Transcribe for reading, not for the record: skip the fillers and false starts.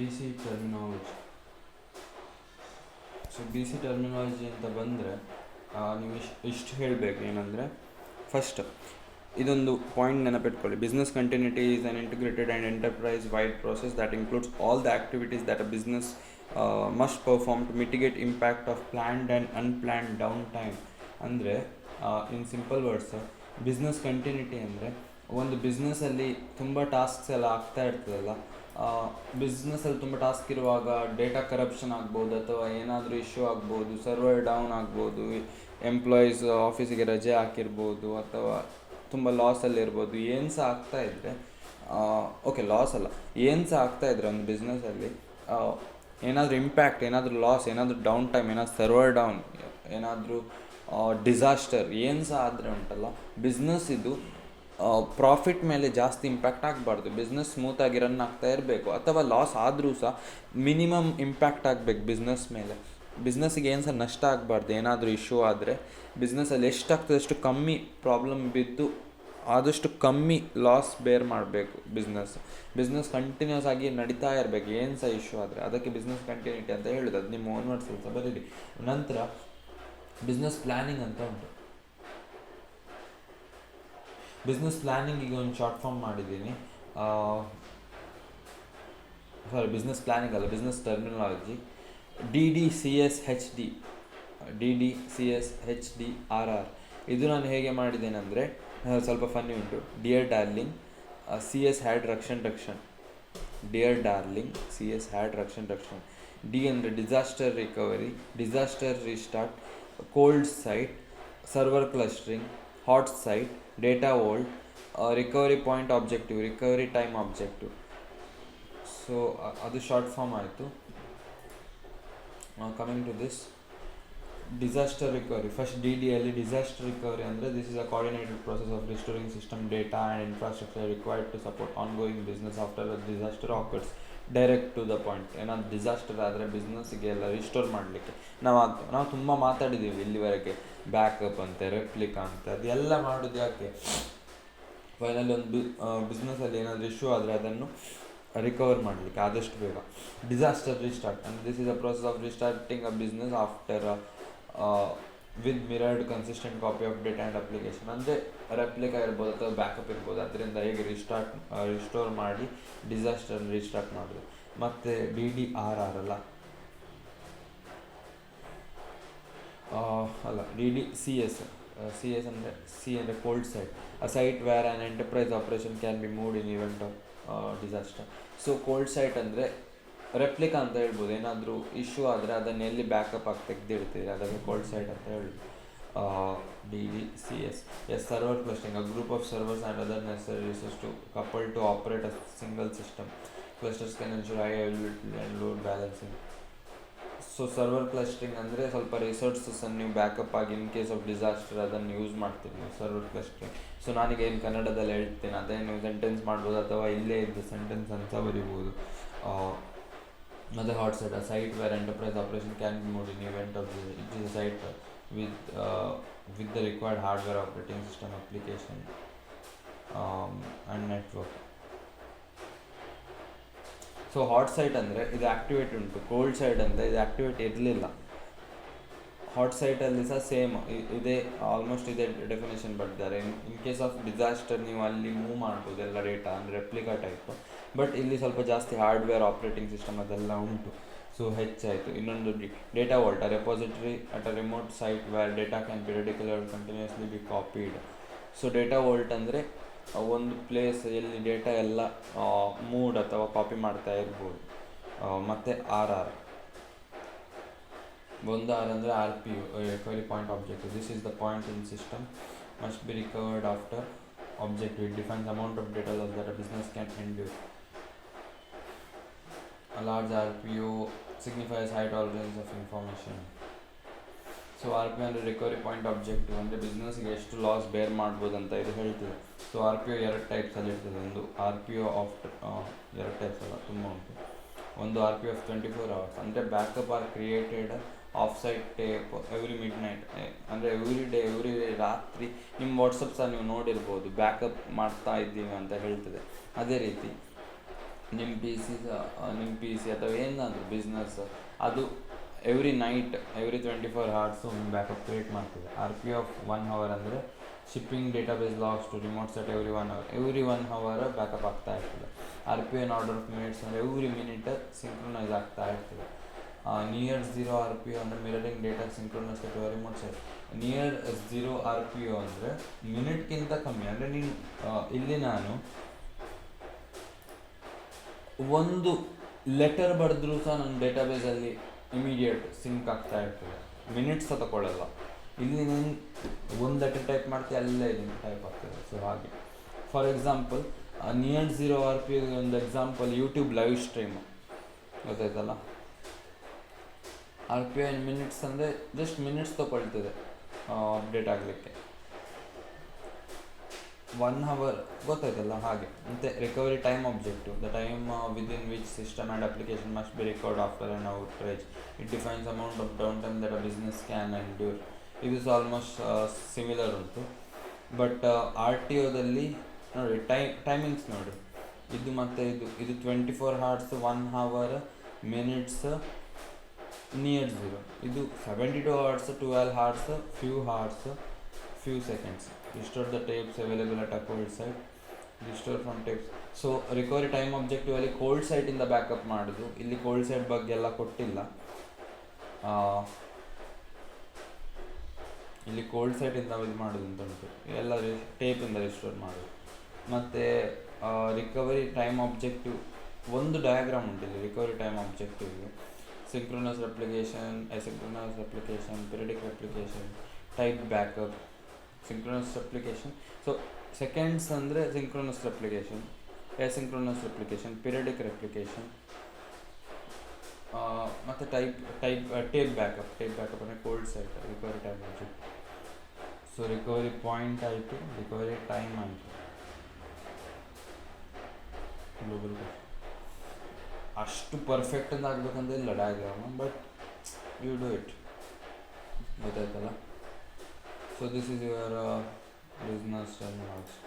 B C terminology. So B C terminology ಅಂತ ಬಂದರೆ ನೀವು ಇಷ್ಟು ಹೇಳಬೇಕು ಏನಂದರೆ, ಫಸ್ಟ್ ಇದೊಂದು ಪಾಯಿಂಟ್ ನೆನಪಿಟ್ಕೊಳ್ಳಿ. Business continuity is an integrated and enterprise wide process that includes all the activities that a business must perform to mitigate impact of planned and unplanned downtime. ಅಂದರೆ in simple words, business continuity ಅಂದರೆ ಒಂದು ಬಿಸ್ನೆಸ್ಸಲ್ಲಿ ತುಂಬ tasks ಎಲ್ಲ ಆಗ್ತಾ ಇರ್ತದಲ್ಲ, ಬಿಸ್ನೆಸ್ಸಲ್ಲಿ ತುಂಬ task ಇರುವಾಗ data corruption ಆಗ್ಬೋದು, ಅಥವಾ ಏನಾದರೂ ಇಶ್ಯೂ ಆಗ್ಬೋದು, ಸರ್ವರ್ ಡೌನ್ ಆಗ್ಬೋದು, ಎಂಪ್ಲಾಯೀಸ್ ಆಫೀಸಿಗೆ ರಜೆ ಹಾಕಿರ್ಬೋದು, ಅಥವಾ ತುಂಬ ಲಾಸಲ್ಲಿರ್ಬೋದು. ಏನು ಸಹ ಆಗ್ತಾಯಿದ್ರೆ, ಓಕೆ ಲಾಸ್ ಅಲ್ಲ, ಏನು ಸಹ ಆಗ್ತಾಯಿದ್ರೆ ಒಂದು ಬಿಸ್ನೆಸ್ಸಲ್ಲಿ ಏನಾದರೂ ಇಂಪ್ಯಾಕ್ಟ್, ಏನಾದರೂ ಲಾಸ್, ಏನಾದರೂ ಡೌನ್ ಟೈಮ್, ಏನಾದರೂ ಸರ್ವರ್ ಡೌನ್, ಏನಾದರೂ ಡಿಸಾಸ್ಟರ್ ಏನು ಸಹ ಆದರೆ ಉಂಟಲ್ಲ, ಬಿಸ್ನೆಸ್ ಇದು ಪ್ರಾಫಿಟ್ ಮೇಲೆ ಜಾಸ್ತಿ ಇಂಪ್ಯಾಕ್ಟ್ ಆಗಬಾರ್ದು. ಬಿಸ್ನೆಸ್ ಸ್ಮೂತಾಗಿ ರನ್ ಆಗ್ತಾ ಇರಬೇಕು. ಅಥವಾ ಲಾಸ್ ಆದರೂ ಸಹ ಮಿನಿಮಮ್ ಇಂಪ್ಯಾಕ್ಟ್ ಆಗಬೇಕು ಬಿಸ್ನೆಸ್ ಮೇಲೆ. ಬಿಸ್ನೆಸ್ಸಿಗೆ ಏನು ಸಹ ನಷ್ಟ ಆಗಬಾರ್ದು. ಏನಾದರೂ ಇಶ್ಯೂ ಆದರೆ ಬಿಸ್ನೆಸ್ಸಲ್ಲಿ ಎಷ್ಟಾಗ್ತದೆ ಅಷ್ಟು ಕಮ್ಮಿ ಪ್ರಾಬ್ಲಮ್ ಬಿದ್ದು ಆದಷ್ಟು ಕಮ್ಮಿ ಲಾಸ್ ಬೇರ್ ಮಾಡಬೇಕು. ಬಿಸ್ನೆಸ್ ಕಂಟಿನ್ಯೂಸ್ ಆಗಿ ನಡೀತಾ ಇರಬೇಕು, ಏನು ಸಹ ಇಶ್ಯೂ ಆದರೆ. ಅದಕ್ಕೆ ಬಿಸ್ನೆಸ್ ಕಂಟಿನ್ಯೂಟಿ ಅಂತ ಹೇಳೋದು. ಅದು ನಿಮ್ಮ ಓನ್ ವರ್ಡ್ಸ್ ಸಹ ಬರೀರಿ. ನಂತರ ಬಿಸ್ನೆಸ್ ಪ್ಲ್ಯಾನಿಂಗ್ ಅಂತ ಉಂಟು. ಬಿಸ್ನೆಸ್ ಪ್ಲ್ಯಾನಿಂಗಿಗೆ ಒಂದು ಶಾರ್ಟ್ ಫಾರ್ಮ್ ಮಾಡಿದ್ದೀನಿ. ಬಿಸ್ನೆಸ್ ಪ್ಲ್ಯಾನಿಂಗ್ ಅಲ್ಲ, ಬಿಸ್ನೆಸ್ ಟರ್ಮಿನಾಲಜಿ. DDCSHD, DDCSHDRR. ಇದು ನಾನು ಹೇಗೆ ಮಾಡಿದ್ದೇನೆಂದರೆ, ಸ್ವಲ್ಪ ಫನ್ನಿ ಉಂಟು. Dear darling, CS had Rakshan. Dear darling, CS had Rakshan. D ಅಂದರೆ disaster recovery, disaster restart, cold site, server clustering, hot site, data vault, recovery point objective, recovery time objective. So ಅದು short form ಆಯಿತು. Coming to this disaster recovery. First DDಯಲ್ಲಿ disaster recovery ಅಂದರೆ, this is a coordinated process of restoring system data and infrastructure required to support ongoing business after a disaster occurs. Direct to the point. ಏನಾದರೂ disaster ಆದರೆ ಬಿಸ್ನೆಸ್ಸಿಗೆ ಎಲ್ಲ restore ಮಾಡಲಿಕ್ಕೆ ನಾವು ತುಂಬ ಮಾತಾಡಿದ್ದೀವಿ ಇಲ್ಲಿವರೆಗೆ. ಬ್ಯಾಕಪ್ ಅಂತೆ, ರೆಪ್ಲಿಕಾ ಅಂತ, ಅದೆಲ್ಲ ಮಾಡೋದು ಯಾಕೆ? ಫೈನಲಿ ಒಂದು ಬಿಸ್ನೆಸ್ಸಲ್ಲಿ ಏನಾದರೂ ಇಶ್ಯೂ ಆದರೆ ಅದನ್ನು ರಿಕವರ್ ಮಾಡಲಿಕ್ಕೆ ಆದಷ್ಟು ಬೇಗ. ಡಿಸಾಸ್ಟರ್ ರಿಸ್ಟಾರ್ಟ್ ಅಂದರೆ, this is a process of restarting a business after with mirrored consistent copy of data and application. ಅಂದರೆ ರೆಪ್ಲಿಕಾ ಇರ್ಬೋದು ಅಥವಾ ಬ್ಯಾಕಪ್ ಇರ್ಬೋದು, ಅದರಿಂದ ಹೇಗೆ ರಿಸ್ಟೋರ್ ಮಾಡಿ ಡಿಸಾಸ್ಟರ್ ರಿಸ್ಟಾರ್ಟ್ ಮಾಡೋದು. ಮತ್ತು DDRR ಅಲ್ಲ DDCS. CS ಅಂದರೆ, C ಅಂದರೆ cold site, a site where an enterprise operation can be moved in event of disaster. So cold site ಅಂದರೆ ರೆಪ್ಲಿಕಾ ಅಂತ ಹೇಳ್ಬೋದು. ಏನಾದರೂ ಇಶ್ಯೂ ಆದರೆ ಅದನ್ನು ಎಲ್ಲಿ ಬ್ಯಾಕಪ್ ಆಗಿ ತೆಗೆದಿಡ್ತೀರಿ, ಅದಕ್ಕೆ ಕೋಲ್ಡ್ ಸೈಟ್ ಅಂತ ಹೇಳಿ. DDCS. Server clustering, a group of servers and other necessary resource to couple to operate a single system. Clusters can ensure high availability and load balancing. So server clustering ಅಂದರೆ, ಸ್ವಲ್ಪ ರಿಸೋರ್ಸಸ್ಸನ್ನು ನೀವು backup ಆಗಿ in case of disaster ಅದನ್ನು use ಮಾಡ್ತೀವಿ ನೀವು, server clustering. So ನಾನೀಗ ಏನು ಕನ್ನಡದಲ್ಲಿ ಹೇಳ್ತೀನಿ ಅದೇ ನೀವು ಸೆಂಟೆನ್ಸ್ ಮಾಡ್ಬೋದು, ಅಥವಾ ಇಲ್ಲೇ ಇದ್ದು ಸೆಂಟೆನ್ಸ್ ಅಂತ ಬರಿಬೋದು. ಮತ್ತು hot site, a site where enterprise operation can be moved in event of it is a site with the required hardware operating system application and network. So hot site ಅಂದರೆ ಇದು activate ಉಂಟು. Cold site ಅಂದರೆ ಇದು activate ಇರಲಿಲ್ಲ. Hot ಸೈಟಲ್ಲಿ ಸಹ same ಇದೇ, almost ಇದೇ definition ಬರ್ತಾರೆ. ಇನ್ ಕೇಸ್ ಆಫ್ ಡಿಸಾಸ್ಟರ್ ನೀವು ಅಲ್ಲಿ ಮೂವ್ ಮಾಡ್ಬೋದು ಎಲ್ಲ ಡೇಟಾ, ಅಂದರೆ ರೆಪ್ಲಿಕಾ ಟೈಪು. ಬಟ್ ಇಲ್ಲಿ ಸ್ವಲ್ಪ ಜಾಸ್ತಿ ಹಾರ್ಡ್ವೇರ್ ಆಪ್ರೇಟಿಂಗ್ ಸಿಸ್ಟಮ್ ಅದೆಲ್ಲ ಉಂಟು. ಸೊ ಹೆಚ್ಚಾಯಿತು. ಇನ್ನೊಂದು data vault, a repository at a remote site where data can periodically continuously be copied. So data vault ಅಂದರೆ ಒಂದು ಪ್ಲೇಸ್ ಎಲ್ಲಿ ಡೇಟಾ ಎಲ್ಲ ಮೂಡ್ ಅಥವಾ ಕಾಪಿ ಮಾಡ್ತಾ ಇರ್ಬೋದು. ಮತ್ತು RR, ಒಂದು R ಅಂದರೆ RPO, recovery point objective. This is the point in system must be recovered after objective. It defines amount of data that a business can endure. A large RPO signifies high tolerance of information. So RPO ಅಂದರೆ recovery point objective, ಅಂದರೆ ಬಿಸ್ನೆಸ್ಗೆ ಎಷ್ಟು loss ಬೇರ್ ಮಾಡ್ಬೋದು ಅಂತ ಇದು ಹೇಳ್ತಿದೆ. So RPO ಎರಡು ಟೈಪ್ಸಲ್ಲಿ ಇರ್ತದೆ. ಒಂದು RPO ಆಫ್ ಎರಡು ಟೈಪ್ಸ್ ಅಲ್ಲ, ತುಂಬ ಉಂಟು. ಒಂದು RPO ಆಫ್ 24 hours, ಅಂದರೆ backup are created off site tape every mid night. ಅಂದರೆ ಎವ್ರಿ ರಾತ್ರಿ ನಿಮ್ಮ ವಾಟ್ಸಪ್ ಸಹ ನೀವು ನೋಡಿರ್ಬೋದು, ಬ್ಯಾಕಪ್ ಮಾಡ್ತಾ ಇದ್ದೀವಿ ಅಂತ ಹೇಳ್ತದೆ. ಅದೇ ರೀತಿ ನಿಮ್ಮ ಪಿ ಸಿ ಅಥವಾ ಏನಾದರೂ ಬಿಸ್ನೆಸ್ ಅದು ಎವ್ರಿ 24 hours ಒಂದು ಬ್ಯಾಕಪ್ ಕ್ರಿಯೇಟ್ ಮಾಡ್ತದೆ. RPO of 1 hour ಅಂದರೆ shipping database logs to remote set every 1 hour backup ಆಗ್ತಾ ಇರ್ತದೆ. RPO in order of minutes ಅಂದರೆ ಎವ್ರಿ ಮಿನಿಟ್ ಸಿಂಕ್ರೊನೈಸ್ ಆಗ್ತಾ ಇರ್ತದೆ. ನಿಯರ್ 0 RPO ಅಂದರೆ mirroring data synchronise to remote set. Near 0 RPO ಅಂದರೆ ಮಿನಿಟ್ಗಿಂತ ಕಮ್ಮಿ. ಅಂದರೆ ನೀನು ಇಲ್ಲಿ ನಾನು ಒಂದು ಲೆಟರ್ ಬರೆದ್ರೂ ಸಹ ನನ್ನ ಡೇಟಾಬೇಸಲ್ಲಿ ಇಮಿಡಿಯೇಟ್ ಸಿಂಕ್ ಆಗ್ತಾ ಇರ್ತದೆ, ಮಿನಿಟ್ಸ್ ಸಹ ತಗೊಳ್ಳಲ್ಲ. ಇಲ್ಲಿ ನೀನು ಒಂದು ಲೆಟರ್ ಟೈಪ್ ಮಾಡ್ತೀವಿ, ಅಲ್ಲೇ ಇದನ್ನು ಟೈಪ್ ಆಗ್ತದೆ. ಸೊ ಹಾಗೆ ಫಾರ್ ಎಕ್ಸಾಂಪಲ್ ನಿಯರ್ 0 RPO ಒಂದು ಎಕ್ಸಾಂಪಲ್ ಯೂಟ್ಯೂಬ್ ಲೈವ್ ಸ್ಟ್ರೀಮ್ ಗೊತ್ತಾಯ್ತಲ್ಲ. RPO ಇನ್ ಮಿನಿಟ್ಸ್ ಅಂದರೆ ಜಸ್ಟ್ ಮಿನಿಟ್ಸ್ ತಗೊಳ್ತದೆ ಅಪ್ಡೇಟ್ ಆಗಲಿಕ್ಕೆ. 1 hour ಗೊತ್ತಾಯ್ತಲ್ಲ. ಹಾಗೆ ಮತ್ತು recovery time objective, the time within which system and application must be recovered after on outrage. It defines amount of down time that a business can endure. ಇದು ಸಹ almost similar ಉಂಟು. But RTOದಲ್ಲಿ ನೋಡಿ timings ನೋಡಿ, ಇದು ಮತ್ತು ಇದು 24 hours 1 hour minutes near 0. ಇದು 72 hours 12 hours few hours few seconds. Restore the tapes available at a cold site. Restore from tapes. So recovery time objective cold ಸೈಟಿಂದ ಬ್ಯಾಕಪ್ ಮಾಡೋದು. ಇಲ್ಲಿ ಕೋಲ್ಡ್ ಸೈಟ್ ಬಗ್ಗೆ ಎಲ್ಲ ಕೊಟ್ಟಿಲ್ಲ. ಇಲ್ಲಿ ಕೋಲ್ಡ್ ಸೈಟಿಂದ ಇದು ಮಾಡೋದು ಅಂತ ಉಂಟು, ಎಲ್ಲ ಟೇಪಿಂದ ರಿಸ್ಟೋರ್ ಮಾಡೋದು. ಮತ್ತು ರಿಕವರಿ ಟೈಮ್ ಆಬ್ಜೆಕ್ಟಿವ್ ಒಂದು ಡಯಾಗ್ರಾಮ್ ಉಂಟು ಇಲ್ಲಿ ರಿಕವರಿ ಟೈಮ್ ಆಬ್ಜೆಕ್ಟಿವ್ಗೆ. Synchronous replication, asynchronous replication, periodic replication, type backup. Synchronous replication, so seconds ಅಂದರೆ synchronous replication, asynchronous replication, periodic replication, ಮತ್ತು ಟೇಪ್ ಬ್ಯಾಕಪ್ ಅಂದರೆ cold site recovery time object. So recovery point ಆಯಿತು, recovery time ಆಯಿತು. Global ಅಷ್ಟು perfect ಆಗಬೇಕಂತ ಇಲ್ಲ diagram, but you do it. ಗೊತ್ತಾಯ್ತಲ್ಲ. So this is your business terminology.